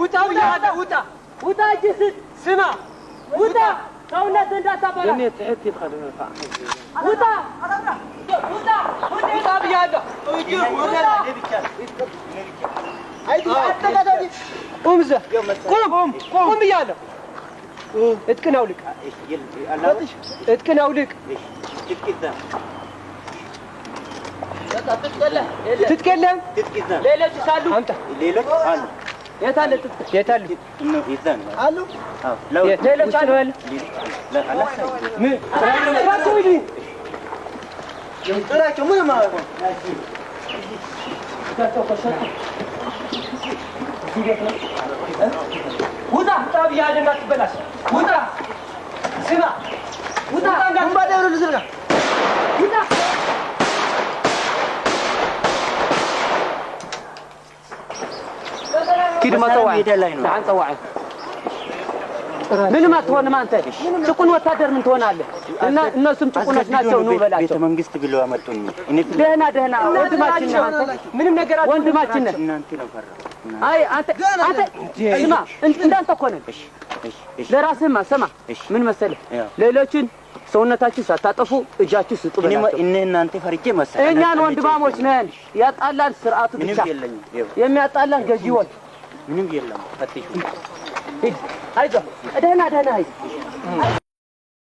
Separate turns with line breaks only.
ውጣ ውጣ ጅስት ስማ ውጣ ሰውነት እንዳታበላ እኔ ተህት ይፈርፋ ውጣ ውጣ ብያለሁ ወገላ ለብቻ አይዲ አጠቃዳዲ ቁምዘ ቁም ብያለሁ እትከን አውልቅ እትከን አውልቅ ትትከለም ሌሎች ሳሉ አምጣ ሌሎች አሉ የታለ ነው ይዛን አሉ አዎ ሌሎች አሉ ለአላሳይ ምን ታውይ የምትራቸው ምን ማለት ነው ውጣ ታብያ እንዳትበላሽ ውጣ ስማ ውጣ እንዳትባደሩ ልዝርጋ ውጣ كده ما توعي تعال توعي من ما تهون ما أنت تكون وتقدر من تهون عليه الناس تكونش ناس ونو بلاش
بيت منجست بلوا متوني
دهنا وانت ما تشنا من نجارات وانت ما تشنا أي أنت اسمع أنت كونه لراسه ما سمع من مسألة ليلتين ሰውነታችሁ ሳታጠፉ እጃችሁ ስጡ በላቸው እኔና አንተ ፈርቼ መሰለኝ እኛን ወንድማሞች ነን ያጣላን ስርዓቱ ብቻ የሚያጣላን ገዢውን ምንም የለም ፈትሹ አይዞህ ደህና ሂድ